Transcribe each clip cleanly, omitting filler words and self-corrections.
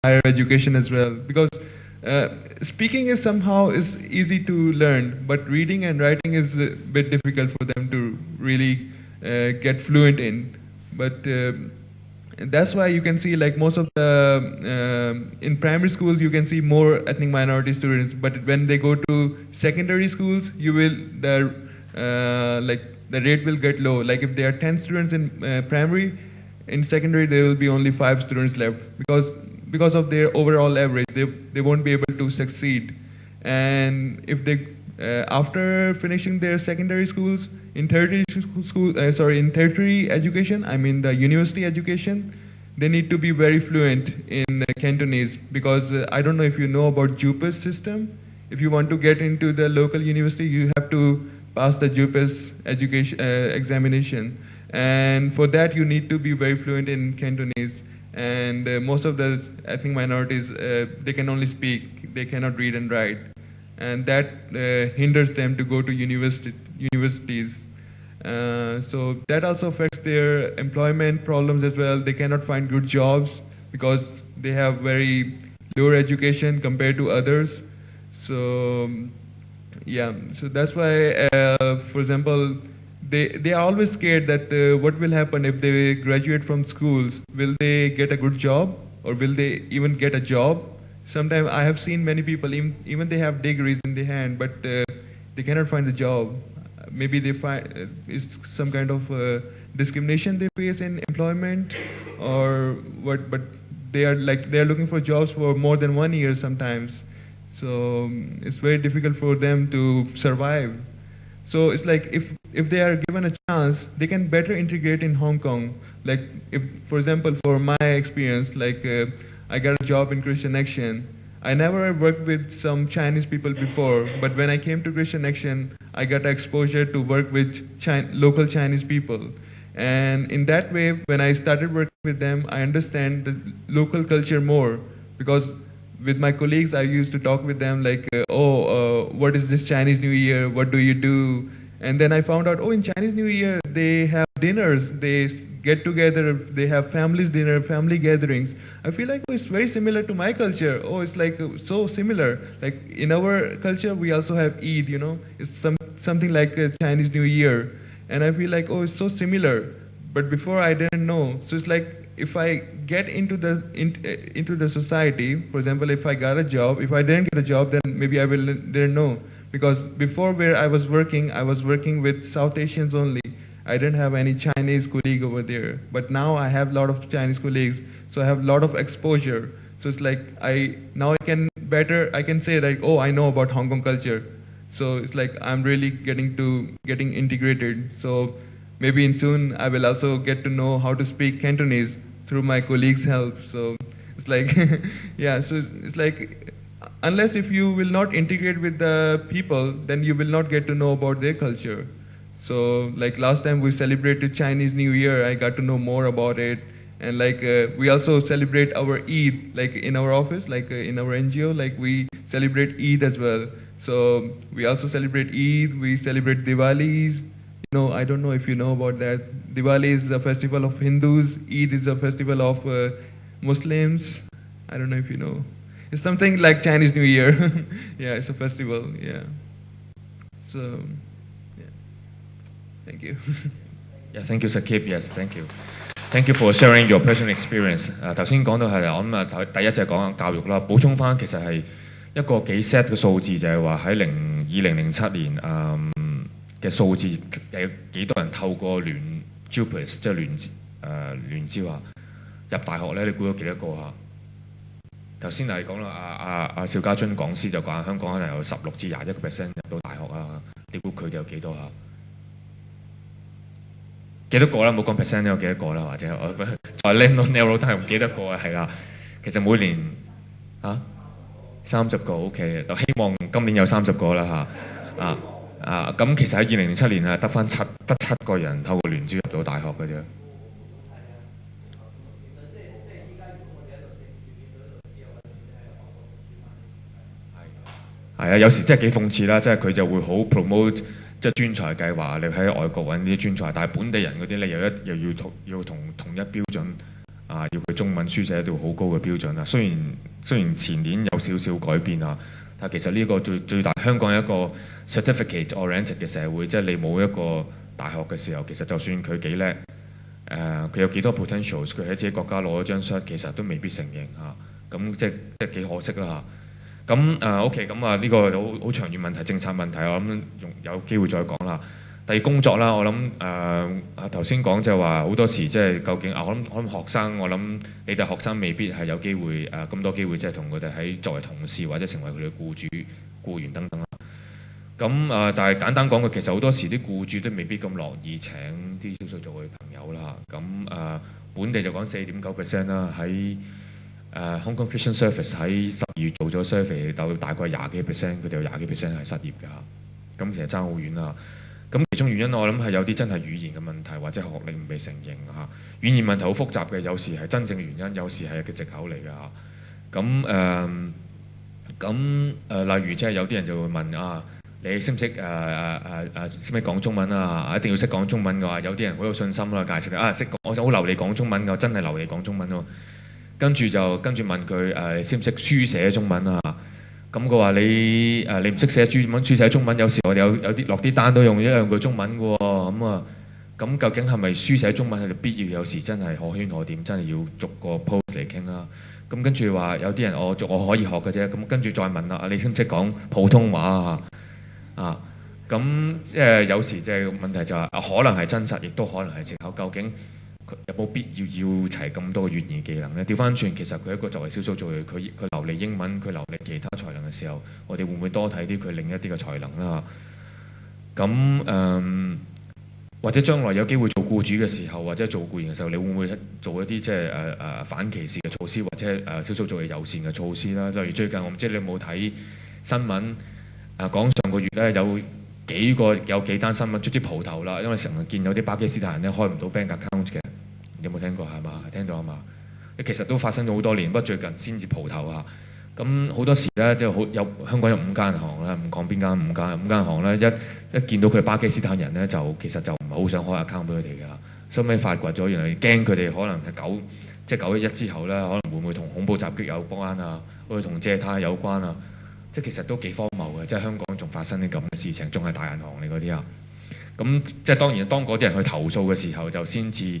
higher education as well. Because speaking is somehow easy to learn, but reading and writing is a bit difficult for them to really get fluent in. But that's why you can see like most of the in primary schools you can see more ethnic minority students, but when they go to secondary schools, you will like the rate will get low. Like if there are 10 students in primary, in secondary there will be only 5 students left because of their overall average. They won't be able to succeed. And if they after finishing their secondary schools, in tertiary education, I mean the university education, they need to be very fluent in Cantonese, because I don't know if you know about JUPAS system. If you want to get into the local university, you have to pass the JUPAS education examination, and for that you need to be very fluent in Cantonese. And most of the ethnic minorities, they can only speak, they cannot read and write, and that hinders them to go to universities. So that also affects their employment problems as well. They cannot find good jobs because they have very lower education compared to others. So yeah, so that's why, for example, they are always scared that what will happen if they graduate from schools. Will they get a good job, or will they even get a job? Sometimes I have seen many people, even they have degrees in their hand, but they cannot find a job. Maybe they find it's some kind of discrimination they face in employment, or what. But they are looking for jobs for more than 1 year sometimes. So it's very difficult for them to survive. So it's like if they are given a chance, they can better integrate in Hong Kong. Like if, for example, for my experience, like I got a job in Christian Action. I never worked with some Chinese people before, but when I came to Christian Action, I got exposure to work with local Chinese people. And in that way, when I started working with them, I understand the local culture more, because with my colleagues, I used to talk with them like, what is this Chinese New Year? What do you do? And then I found out, in Chinese New Year, they have dinners, they get together, they have families dinner, family gatherings. I feel like, it's very similar to my culture. It's like so similar. Like in our culture, we also have Eid, it's something like a Chinese New Year. And I feel like, it's so similar. But before I didn't know. So it's like, if I get into the society, for example, if I got a job, if I didn't get a job, then maybe I didn't know. Because before where I was working with South Asians only. I didn't have any Chinese colleague over there. But now I have a lot of Chinese colleagues, so I have a lot of exposure. So it's like I can say like, I know about Hong Kong culture. So it's like I'm really getting integrated. So maybe soon I will also get to know how to speak Cantonese through my colleagues' help. So it's like, yeah, so it's like, unless if you will not integrate with the people, then you will not get to know about their culture. So like last time we celebrated Chinese New Year, I got to know more about it. And like we also celebrate our Eid, like in our office, like in our NGO, like we celebrate Eid as well. So we also celebrate Eid, we celebrate Diwalis. I don't know if you know about that. Diwali is a festival of Hindus, Eid is a festival of Muslims. I don't know if you know. It's something like Chinese New Year. Yeah, it's a festival, yeah. So, yeah. Thank you. Yeah, thank you, Sakib. Yes, thank you. Thank you for sharing your personal experience. 頭先講到係我諗第一就係講教育啦，補充翻其實係一個幾 set 嘅數字，就係話喺2007年嘅數字有幾多人透過聯 JUPAS 即係聯招啊入大學咧？你估有幾多個嚇？頭先係講啦，阿邵家臻講師就講香港可能有16至21% 入到大學啊，你估佢哋有幾多嚇？幾多個啦？冇講 percent 有幾多個啦，或者我再 narrow 都係唔記得個啊，係啦。其實每年30個 OK 就希望今年有30個啦嚇咁其實喺2007年得翻7個人透過聯招入到大學嘅啫。係啊，有時真係幾諷刺啦，即係佢就會好 promote 即係專才計劃，你喺外國揾啲專才，但係本地人嗰啲咧又要同統一標準要佢中文書寫到好高嘅標準啊。雖然前年有少少改變啊，但其實呢個最大香港係一個 certificate oriented 嘅社會，即係你冇一個大學嘅時候，其實就算佢幾叻，佢有幾多 potentials， 佢喺自己國家攞咗張 cert， 其實都未必承認嚇。咁即係幾可惜啦嚇。咁OK， 咁呢個好長遠問題，政策問題，我諗有機會再講啦。第二工作啦，我諗頭先講就係話好多時即係究竟我諗學生，我諗你哋學生未必係有機會咁多機會，即係同佢哋喺作為同事或者成為佢哋僱主、僱員等等啦。咁但係簡單講句，其實好多時啲僱主都未必咁樂意請啲少數族裔朋友啦。咁本地就講 4.9% 啦，喺Hong Kong Christian Service 喺12月做咗 survey， 到大概20%，佢哋有20%係失業㗎。咁其實爭好遠啦。咁其中原因我諗係有啲真係語言嘅問題，或者學歷唔被承認嚇。語言問題好複雜嘅，有時係真正原因，有時係一個藉口嚟㗎嚇。例如即係有啲人就會問你識唔識識唔識講中文啊？一定要識講中文嘅話，有啲人好有信心啦，介紹你識講，我好流利講中文㗎，真係流利講中文喎。跟住問佢你識唔識書寫中文啊？咁佢話你唔識寫書寫中文，有時我哋有啲落啲單都用一兩句中文嘅喎。咁究竟係咪書寫中文係必要？有時真係可圈可點，真係要逐個 post 嚟傾啦。咁跟住話有啲人我可以學嘅啫。咁跟住再問啦，你識唔識講普通話啊？咁即係有時即係問題就係可能係真實，亦都可能係藉口。究竟有冇必要齊咁多嘅語言技能咧？調翻轉，其實佢一個作為少數族裔，佢流利英文，佢流利其他才能嘅時候，我哋會唔會多睇啲佢另一啲嘅才能啦？咁或者將來有機會做僱主嘅時候，或者做僱員嘅時候，你會唔會做一啲即係反歧視嘅措施，或者少數族裔友善嘅措施啦？例如最近我唔知你有冇睇新聞講上個月咧有幾單新聞卒之蒲頭啦，因為成日見有啲巴基斯坦人咧開唔到 bank account 嘅。有冇聽過係嘛？聽到係嘛？其實都發生咗好多年，不過最近先至蒲頭啊！咁好多時咧，即係香港有5間銀行啦，唔講邊間5間銀行咧，一見到佢哋巴基斯坦人咧，其實就唔係好想開 account 俾佢哋㗎。收尾發掘咗，原來驚佢哋可能係911之後咧，可能會唔會同恐怖襲擊有關啊？會同借貸有關啊？即係其實都幾荒謬嘅，即係香港仲發生啲咁嘅事情，仲係大銀行嚟嗰啲啊！咁即係當然，當嗰啲人去投訴嘅時候，就先至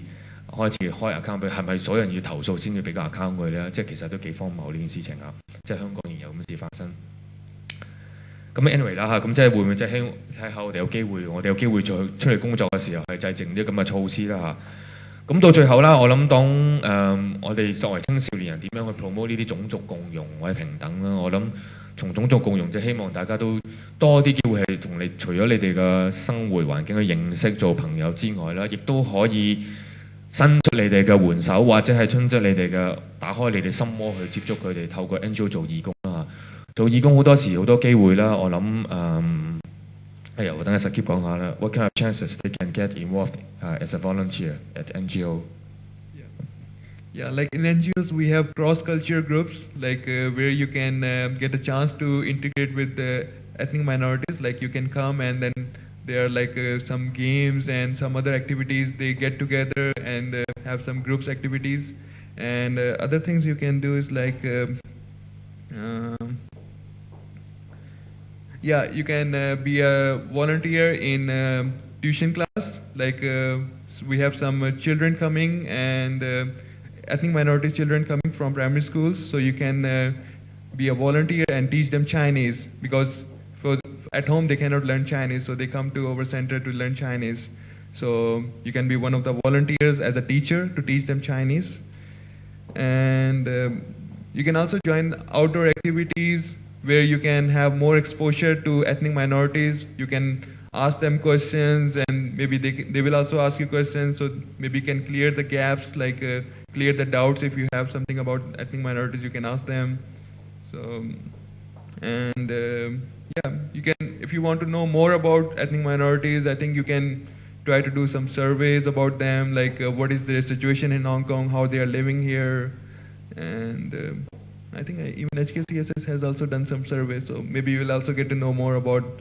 開始開 account 俾，係咪所有人要投訴先要俾個 account 佢咧？即係其實都幾荒謬呢件事情啊！即係香港仍有咁事發生。咁 anyway 啦咁即係會唔會即係睇下我哋有機會再出嚟工作嘅時候係制定啲咁嘅措施啦咁到最後啦，我諗當我哋作為青少年人點樣去 promote 呢啲種族共融或者平等啦？我諗從種族共融就希望大家都多啲機會係同除咗你哋嘅生活環境去認識做朋友之外啦，亦都可以伸出你哋嘅援手，或者係伸出你哋嘅打開你哋心窩去接觸佢哋，透過 NGO 做義工啦。做義工好多時好多機會啦，我諗我等下 Sakib 講下啦。What kind of chances they can get involved as a volunteer at NGO? Yeah, like in NGOs we have cross-culture groups, like where you can get a chance to integrate with the ethnic minorities. Like you can come and then there are like some games and some other activities. They get together and have some groups activities. And other things you can do is like, you can be a volunteer in tuition class. Like we have some children coming and ethnic minorities children coming from primary schools. So you can be a volunteer and teach them Chinese, because at home they cannot learn Chinese, so they come to our center to learn Chinese. So you can be one of the volunteers as a teacher to teach them Chinese. And you can also join outdoor activities where you can have more exposure to ethnic minorities. You can ask them questions, and maybe they will also ask you questions, so maybe you can clear the gaps, like clear the doubts. If you have something about ethnic minorities, you can ask them. So, and you can, if you want to know more about ethnic minorities, I think you can try to do some surveys about them, like what is their situation in Hong Kong, how they are living here. And I think even HKCSS has also done some surveys, so maybe you will also get to know more about